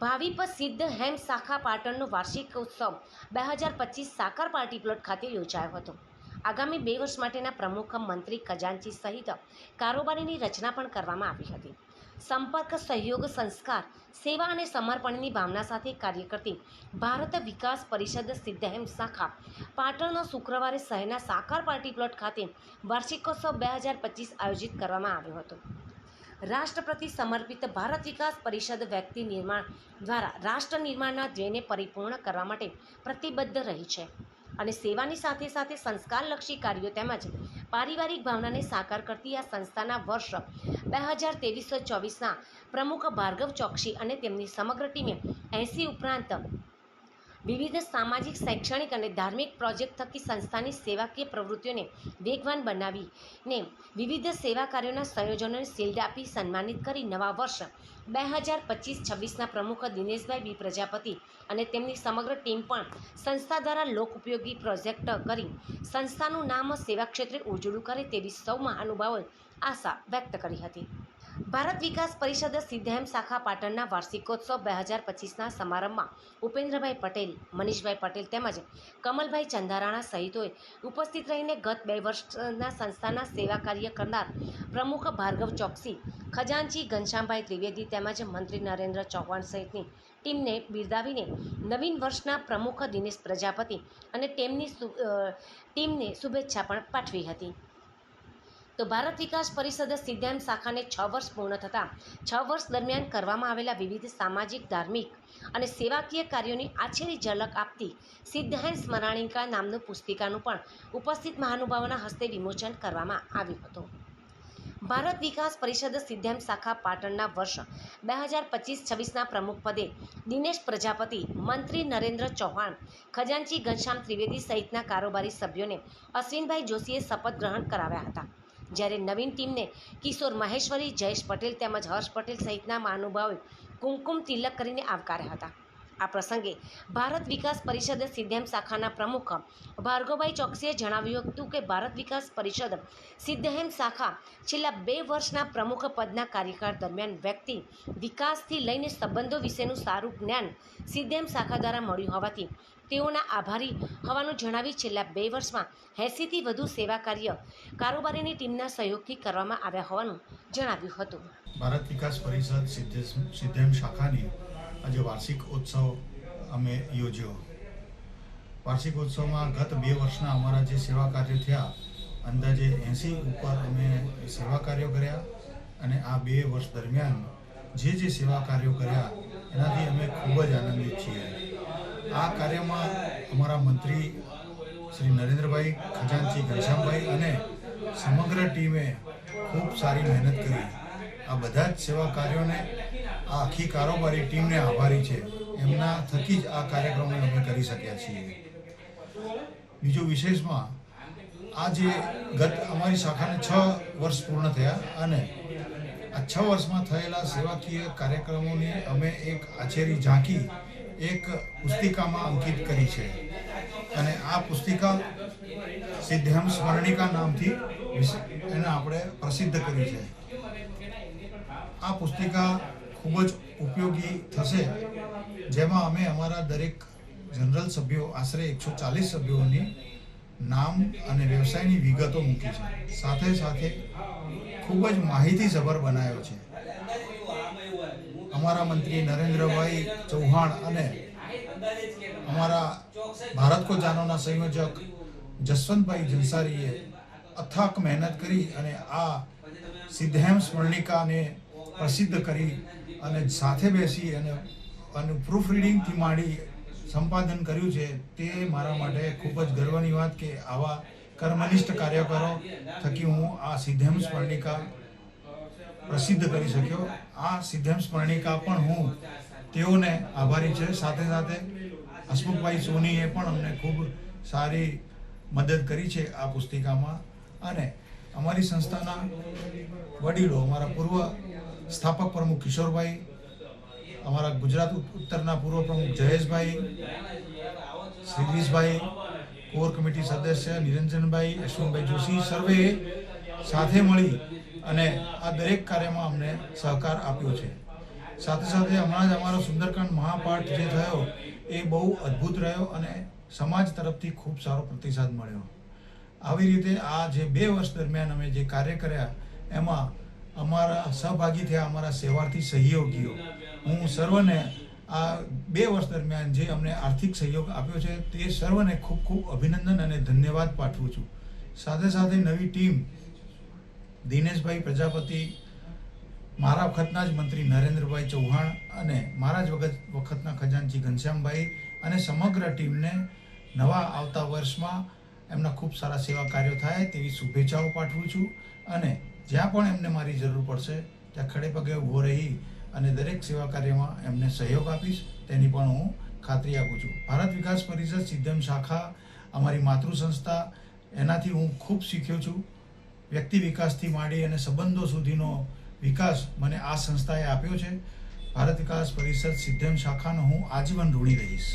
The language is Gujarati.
ભાવિપ સિદ્ધ હેમ શાખા પાટણનો વાર્ષિક ઉત્સવ 2025 સાકર પાર્ટી પ્લોટ ખાતે યોજાયો હતો। આગામી 2 વર્ષ માટેના પ્રમુખ મંત્રી ખજાનચી સહિત કારોબારીની રચના પણ કરવામાં આવી હતી। સંપર્ક, સહયોગ, સંસ્કાર, સેવા અને સમર્પણની ભાવના સાથે કાર્ય કરતી ભારત વિકાસ પરિષદ સિદ્ધ હેમ શાખા પાટણનો શુક્રવારે શહેરના સાકર પાર્ટી પ્લોટ ખાતે વાર્ષિકોત્સવ 2025 આયોજિત કરવામાં આવ્યો હતો। રાષ્ટ્ર પ્રતિ સમર્પિત ભારત વિકાસ પરિષદ વ્યક્તિ નિર્માણ દ્વારા રાષ્ટ્ર નિર્માણના ધ્યેયને પરિપૂર્ણ કરવા માટે પ્રતિબદ્ધ રહી છે અને સેવાની સાથે સાથે સંસ્કારલક્ષી કાર્યો તેમજ પારિવારિક ભાવનાને સાકાર કરતી આ સંસ્થાના વર્ષ 2023-24ના પ્રમુખ ભાર્ગવ ચોકસી અને તેમની સમગ્ર ટીમે 80 ઉપરાંત વિવિધ સામાજિક, શૈક્ષણિક અને ધાર્મિક પ્રોજેક્ટ થકી સંસ્થાની સેવાકીય પ્રવૃત્તિઓને વેગવાન બનાવીને વિવિધ સેવા કાર્યોના સંયોજનોને શિલ્ડ આપી સન્માનિત કરી નવા વર્ષ 2025-26ના પ્રમુખ દિનેશભાઈ બી પ્રજાપતિ અને તેમની સમગ્ર ટીમ પણ સંસ્થા દ્વારા લોકોપયોગી પ્રોજેક્ટ કરી સંસ્થાનું નામ સેવા ક્ષેત્રે ઉજળું કરે તેવી સૌ મહાનુભાવોએ આશા વ્યક્ત કરી હતી। ભારત વિકાસ પરિષદ સિદ્ધ હેમ શાખા પાટણના વાર્ષિકોત્સવ 2025ના સમારંભમાં ઉપેન્દ્રભાઈ પટેલ, મનીષભાઈ પટેલ તેમજ કમલભાઈ ચંદારાણા સહિતોએ ઉપસ્થિત રહીને ગત 2 વર્ષના સંસ્થાના સેવા કાર્ય કરનાર પ્રમુખ ભાર્ગવ ચોકસી, ખજાનચી ઘનશ્યામભાઈ ત્રિવેદી તેમજ મંત્રી નરેન્દ્ર ચૌહાણ સહિતની ટીમને બિરદાવીને નવીન વર્ષના પ્રમુખ દિનેશ પ્રજાપતિ અને ટીમને શુભેચ્છા પણ પાઠવી હતી। તો ભારત વિકાસ પરિષદ સિદ્ધ હેમ શાખાને 6 વર્ષ પૂર્ણ થતાં 6 વર્ષ દરમિયાન કરવામાં આવેલા વિવિધ સામાજિક, ધાર્મિક અને સેવાકીય કાર્યોની આછેરી ઝલક આપતી સિદ્ધ હેમ સ્મરણિકા નામનું પુસ્તિકાનું પણ ઉપસ્થિત મહાનુભાવોના હસ્તે વિમોચન કરવામાં આવ્યું હતું। ભારત વિકાસ પરિષદ સિદ્ધ હેમ શાખા પાટણના વર્ષ 2025-26ના પ્રમુખ પદે દિનેશ પ્રજાપતિ, મંત્રી નરેન્દ્ર ચૌહાણ, ખજાનચી ઘનશ્યામ ત્રિવેદી સહિતના કારોબારી સભ્યોને અશ્વિનભાઈ જોશીએ શપથ ગ્રહણ કરાવ્યા હતા, જ્યારે નવીન ટીમને કિશોર મહેશ્વરી, જયેશ પટેલ તેમજ હર્ષ પટેલ સહિતના મહાનુભાવોએ કુમકુમ તિલક કરીને આવકાર્યા હતા। આ પ્રસંગે ભારત વિકાસ પરિષદ સિદ્ધ હેમ શાખાના પ્રમુખ ભાર્ગવભાઈ ચોકસીએ જણાવ્યું હતું કે ભારત વિકાસ પરિષદ સિદ્ધ હેમ શાખા છેલ્લા 2 વર્ષના પ્રમુખ પદના કાર્યકાળ દરમિયાન વ્યક્તિ વિકાસથી લઈને સંબંધો વિશેનું સારું જ્ઞાન સિદ્ધ હેમ શાખા દ્વારા મળ્યું હોવાથી તેઓના આભારી હોવાનું જણાવી છેલ્લા 2 વર્ષમાં 80થી વધુ સેવા કાર્ય કારોબારીની ટીમના સહયોગથી કરવામાં આવ્યા હોવાનું જણાવ્યું હતું। ભારત વિકાસ પરિષદ સિદ્ધ હેમ શાખાની આજે વાર્ષિક ઉત્સવ અમે યોજ્યો। વાર્ષિક ઉત્સવમાં ગત 2 વર્ષના અમારા જે સેવા કાર્યો થયા, અંદાજે 80 ઉપર અમે સેવા કાર્યો કર્યા અને આ 2 વર્ષ દરમિયાન જે સેવા કાર્યો કર્યા એનાથી અમે ખૂબ જ આનંદિત છીએ। આ કાર્યમાં અમારા મંત્રી શ્રી નરેન્દ્રભાઈ, ખજાનચી ઘનશ્યામભાઈ અને સમગ્ર ટીમે ખૂબ સારી મહેનત કરી। આ બધા જ સેવા કાર્યોને આ આખી કારોબારી ટીમને આભારી છે, એમના થકી જ આ કાર્યક્રમો અમે કરી શક્યા છીએ। બીજું વિશેષમાં આ જે ગત અમારી શાખાને 6 વર્ષ પૂર્ણ થયા અને આ 6 વર્ષમાં થયેલા સેવાકીય કાર્યક્રમોની અમે એક આછેરી ઝાંકી એક પુસ્તિકામાં અંકિત કરી છે અને આ પુસ્તિકા સિદ્ધ હેમ સ્મરણિકા નામથી એને આપણે પ્રસિદ્ધ કરી છે। આ પુસ્તિકા ખૂબ જ ઉપયોગી થશે, જેમાં અમે અમારા દરેક જનરલ સભ્યો, આશરે 140 સભ્યોની નામ અને વ્યવસાયની વિગતો મૂકી છે, સાથે સાથે ખૂબ જ માહિતીસભર બનાવ્યો છે। અમારા મંત્રી નરેન્દ્રભાઈ ચૌહાણ અને અમારા ભારત કો જાનોના સંયોજક જસવંતભાઈ જંસારીએ અથાક મહેનત કરી અને આ સિદ્ધ હેમ સ્મરણિકાને પ્રસિદ્ધ કરી અને સાથે બેસી અને પ્રૂફ રીડિંગથી માંડી સંપાદન કર્યું છે। તે મારા માટે ખૂબ જ ગર્વની વાત કે આવા કર્મનિષ્ઠ કાર્યકરો થકી હું આ સિદ્ધ હેમ સ્મરણિકા પ્રસિદ્ધ કરી શક્યો। આ સિદ્ધ હેમ સ્મરણિકા પણ હું તેઓને આભારી છે, સાથે સાથે હસમુખભાઈ સોનીએ પણ અમને ખૂબ સારી મદદ કરી છે આ પુસ્તિકામાં અને અમારી સંસ્થાના વડીલો, અમારા પૂર્વ સ્થાપક પ્રમુખ કિશોરભાઈ, અમારા ગુજરાત ઉત્તરના પૂર્વ પ્રમુખ જયેશભાઈ, શ્રીગીશભાઈ, કોર કમિટી સદસ્ય નિરંજનભાઈ, અશ્વિનભાઈ જોશી સર્વે સાથે મળી અને આ દરેક કાર્યમાં અમને સહકાર આપ્યો છે। સાથે સાથે હમણાં જ અમારો સુંદરકાંડ મહાપાઠ જે થયો એ બહુ અદ્ભુત રહ્યો અને સમાજ તરફથી ખૂબ સારો પ્રતિસાદ મળ્યો. આવી રીતે આ જે 2 વર્ષ દરમિયાન અમે જે કાર્ય કર્યા એમાં અમારા સહભાગી થયા અમારા સેવાર્થી સહયોગીઓ. હું સર્વને આ 2 વર્ષ દરમિયાન જે અમને આર્થિક સહયોગ આપ્યો છે તે સર્વને ખૂબ ખૂબ અભિનંદન અને ધન્યવાદ પાઠવું છું. સાથે સાથે નવી ટીમ દિનેશભાઈ પ્રજાપતિ, મારા વખતના જ મંત્રી નરેન્દ્રભાઈ ચૌહાણ અને મારા જ વખતના ખજાનચી ઘનશ્યામભાઈ અને સમગ્ર ટીમને નવા આવતા વર્ષમાં એમના ખૂબ સારા સેવા કાર્યો થાય તેવી શુભેચ્છાઓ પાઠવું છું. અને જ્યાં પણ એમને મારી જરૂર પડશે ત્યાં ખડે પગે ઊભો રહી અને દરેક સેવા કાર્યમાં એમને સહયોગ આપીશ તેની પણ હું ખાતરી આપું છું. ભારત વિકાસ પરિષદ સિદ્ધમ શાખા અમારી માતૃ સંસ્થા, એનાથી હું ખૂબ શીખ્યો છું. વ્યક્તિ વિકાસથી માંડી અને સંબંધો સુધીનો વિકાસ મને આ સંસ્થાએ આપ્યો છે. ભારત વિકાસ પરિષદ સિદ્ધમ શાખાનો હું આજીવન ઋણી રહીશ.